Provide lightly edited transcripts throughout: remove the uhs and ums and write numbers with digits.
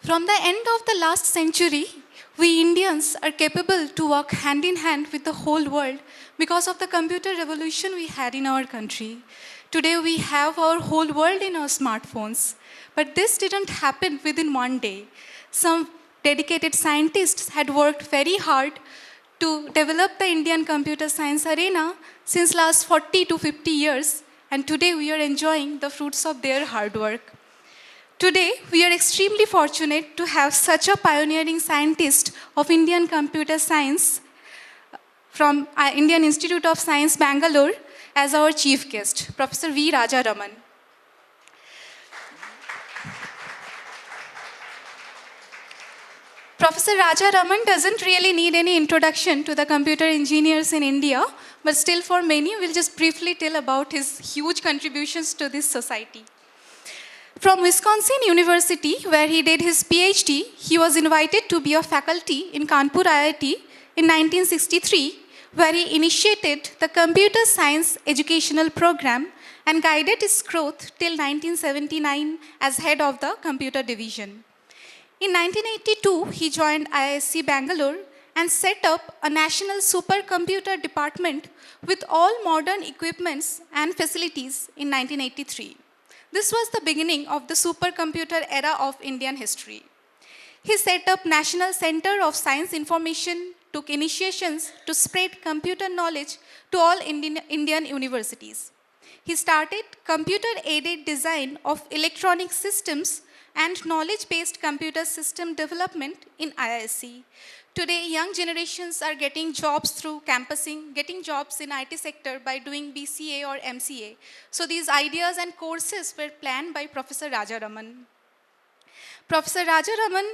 From the end of the last century, we Indians are capable to work hand in hand with the whole world because of the computer revolution we had in our country. Today we have our whole world in our smartphones. But this didn't happen within one day. Some dedicated scientists had worked very hard to develop the Indian computer science arena since last 40 to 50 years, and today we are enjoying the fruits of their hard work. Today, we are extremely fortunate to have such a pioneering scientist of Indian computer science from Indian Institute of Science, Bangalore, as our chief guest, Professor V. Rajaraman. Professor Rajaraman doesn't really need any introduction to the computer engineers in India, but still for many, we'll just briefly tell about his huge contributions to this society. From Wisconsin University, where he did his PhD, he was invited to be a faculty in Kanpur IIT in 1963, where he initiated the computer science educational program and guided its growth till 1979 as head of the computer division. In 1982, he joined IISc Bangalore and set up a national supercomputer department with all modern equipments and facilities in 1983. This was the beginning of the supercomputer era of Indian history. He set up National Center of Science Information, took initiations to spread computer knowledge to all Indian universities. He started computer-aided design of electronic systems and knowledge-based computer system development in IISc. Today, young generations are getting jobs through campusing, getting jobs in IT sector by doing BCA or MCA. So these ideas and courses were planned by Professor Rajaraman. Professor Rajaraman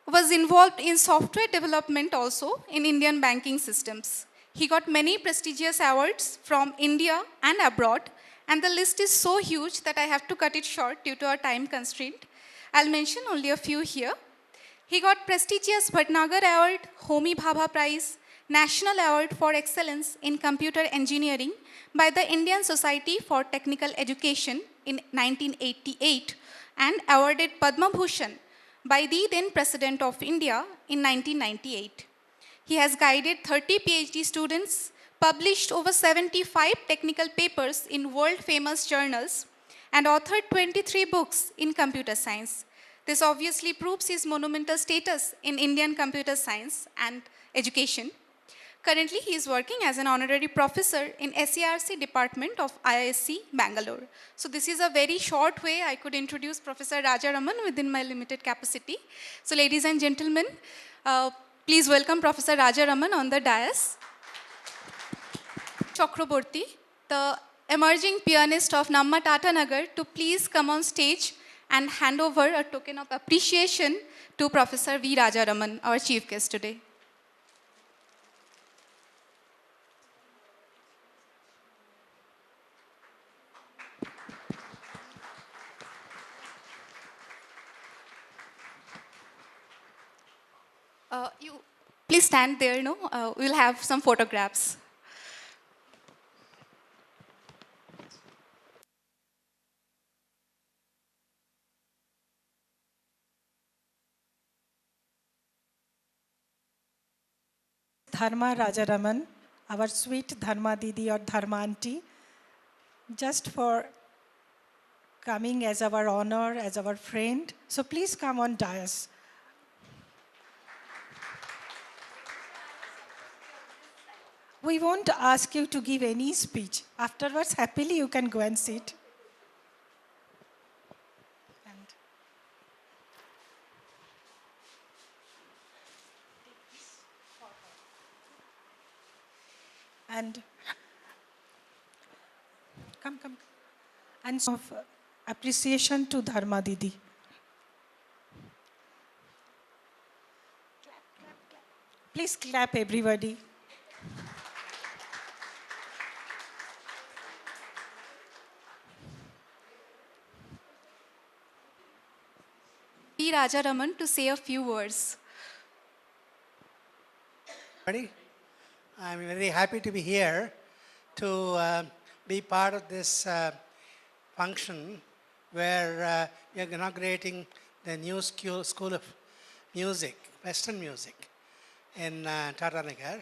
was involved in software development also in Indian banking systems. He got many prestigious awards from India and abroad, and the list is so huge that I have to cut it short due to our time constraint. I'll mention only a few here. He got prestigious Bhatnagar Award, Homi Bhabha Prize, National Award for Excellence in Computer Engineering by the Indian Society for Technical Education in 1988, and awarded Padma Bhushan by the then President of India in 1998. He has guided 30 PhD students, published over 75 technical papers in world-famous journals, and authored 23 books in computer science. This obviously proves his monumental status in Indian computer science and education. Currently, he is working as an honorary professor in SARC department of IISc Bangalore. So this is a very short way I could introduce Professor Rajaraman within my limited capacity. So ladies and gentlemen, please welcome Professor Rajaraman on the dais. Chakraborty, the emerging pianist of Namma Tatanagar, to please come on stage and hand over a token of appreciation to Professor V. Rajaraman, our chief guest today. You please stand there, we'll have some photographs. Dharma Rajaraman, our sweet Dharma Didi or Dharma Auntie, just for coming as our honor, as our friend. So please come on dais. We won't ask you to give any speech. Afterwards, happily you can go and sit. And come. And of appreciation to Dharma Didi. Please clap everybody. V. Rajaraman to say a few words. I'm very happy to be here to be part of this function where we are inaugurating the new school of music, Western music, in Tata Nagar,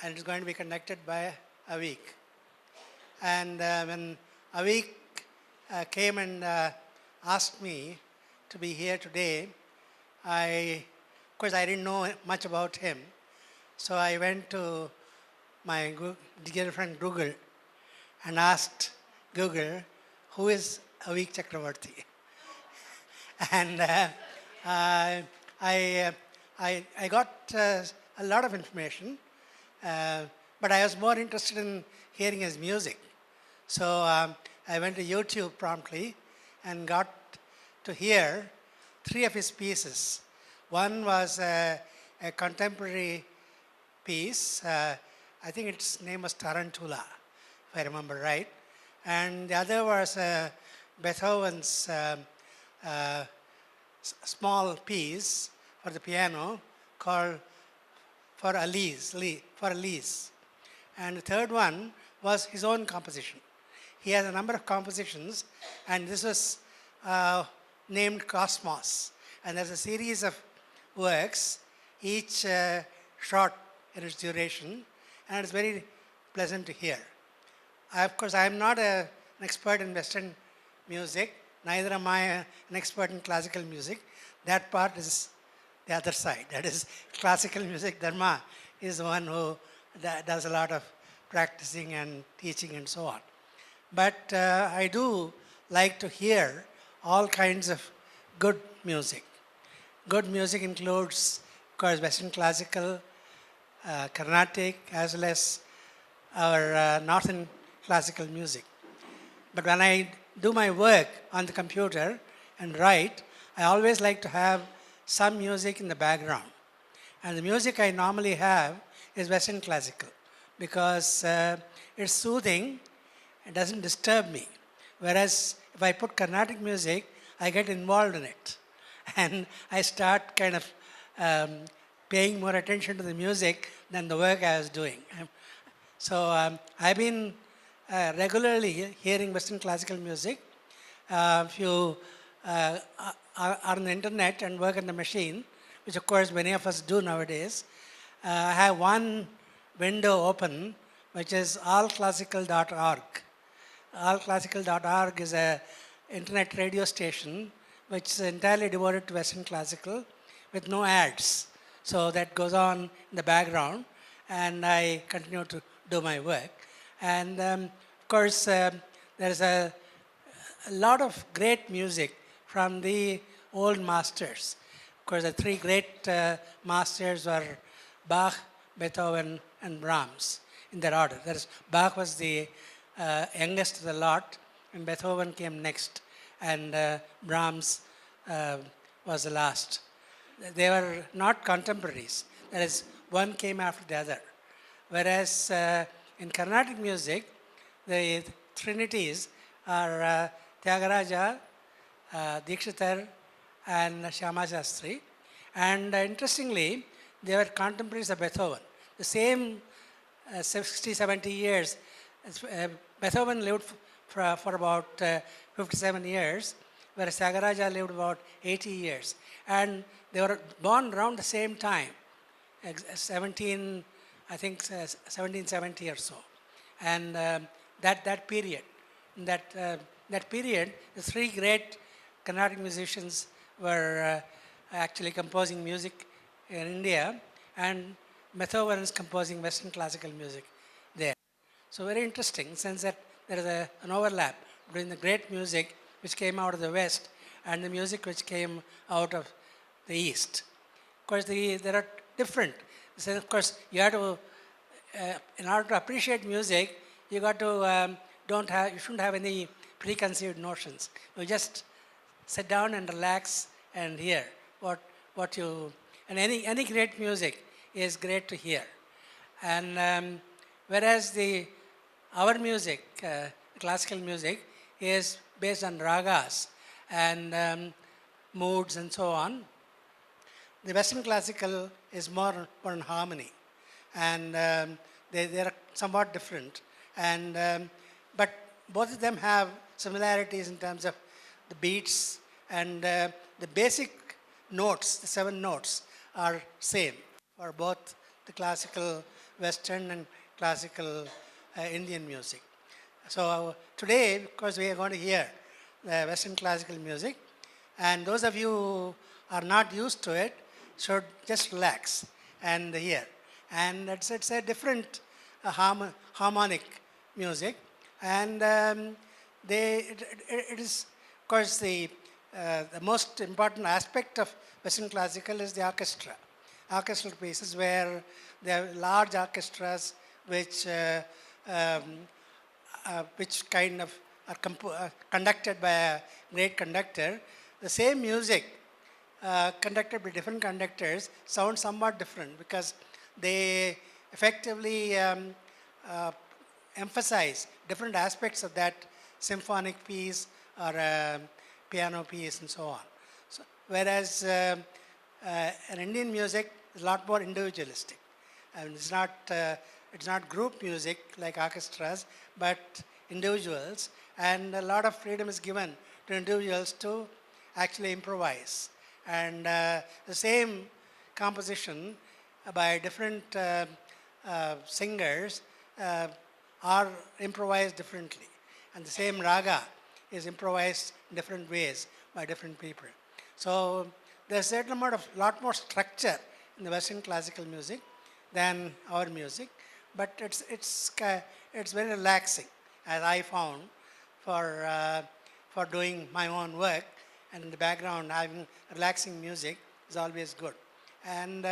and it's going to be conducted by Avik. And when Avik came and asked me to be here today, of course, I didn't know much about him. So I went to my dear friend Google and asked Google, who is Avik Chakravarti? And I got a lot of information, but I was more interested in hearing his music. So I went to YouTube promptly and got to hear 3 of his pieces. One was a contemporary piece. I think its name was Tarantula, if I remember right. And the other was Beethoven's small piece for the piano called For Elise. And the third one was his own composition. He has a number of compositions, and this was named Cosmos. And there's a series of works, each short in its duration, and it's very pleasant to hear. Of course, I'm not an expert in Western music, neither am I an expert in classical music. That part is the other side. That is classical music. Dharma is the one who does a lot of practicing and teaching and so on. But I do like to hear all kinds of good music. Good music includes, of course, Western classical, Carnatic, as well as our Northern classical music. But when I do my work on the computer and write, I always like to have some music in the background. And the music I normally have is Western classical because it's soothing, it doesn't disturb me. Whereas if I put Carnatic music, I get involved in it. And I start kind of paying more attention to the music than the work I was doing. So I've been regularly hearing Western classical music. If you are on the internet and work on the machine, which of course many of us do nowadays, I have one window open, which is allclassical.org. Allclassical.org is an internet radio station which is entirely devoted to Western classical with no ads. So that goes on in the background, and I continue to do my work. And of course, there's a lot of great music from the old masters. Of course, the 3 great masters were Bach, Beethoven, and Brahms in that order. That is, Bach was the youngest of the lot, and Beethoven came next, and Brahms was the last. They were not contemporaries. That is, one came after the other. Whereas in Carnatic music, the trinities are Tyagaraja, Dikshitar, and Shyama Shastri. And interestingly, they were contemporaries of Beethoven. The same 60, 70 years. Beethoven lived for about 57 years, whereas Tyagaraja lived about 80 years. And they were born around the same time, 1770 or so. And that period, the 3 great Carnatic musicians were actually composing music in India, and Beethoven is composing Western classical music there. So very interesting, since that there is an overlap between the great music which came out of the West and the music which came out of the East. Of course, there are different. So of course, you have to, in order to appreciate music, you got to you shouldn't have any preconceived notions. You just sit down and relax and hear what you. And any great music is great to hear. And whereas our music, classical music, is based on ragas and moods and so on. The Western classical is more on harmony, and they are somewhat different. And but both of them have similarities in terms of the beats And the basic notes, the 7 notes, are same for both the classical Western and classical Indian music. So today, because we are going to hear the Western classical music, and those of you who are not used to it should just relax and hear. And it's a different harmonic music, and it is, of course, the most important aspect of Western classical is the orchestra. Orchestral pieces where there are large orchestras which kind of are conducted by a great conductor. The same music conducted by different conductors sounds somewhat different because they effectively emphasize different aspects of that symphonic piece or piano piece and so on. So, whereas an Indian music is a lot more individualistic. And it's not group music like orchestras, but individuals, and a lot of freedom is given to individuals to actually improvise. And the same composition by different singers are improvised differently. And the same raga is improvised in different ways by different people. So there's a certain amount of, lot more structure in the Western classical music than our music, but it's very relaxing, as I found, for doing my own work, and in the background having relaxing music is always good. And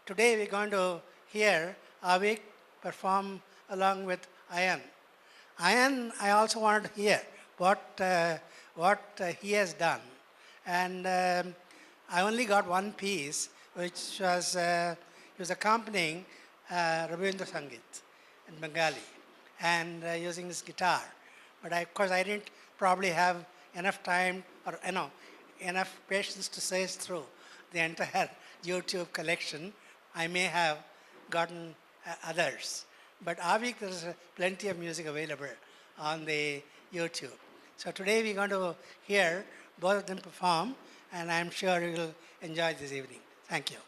today we're going to hear Avik perform along with Ayan. Ayan, I also wanted to hear what he has done, and I only got one piece, which was he was accompanying Rabindra Sangeet in Bengali and using his guitar. But of course, I didn't probably have enough time or enough patience to search through the entire YouTube collection. I may have gotten others. But Avik, there's plenty of music available on the YouTube. So today we're going to hear both of them perform, and I'm sure you will enjoy this evening. Thank you.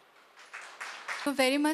Very much.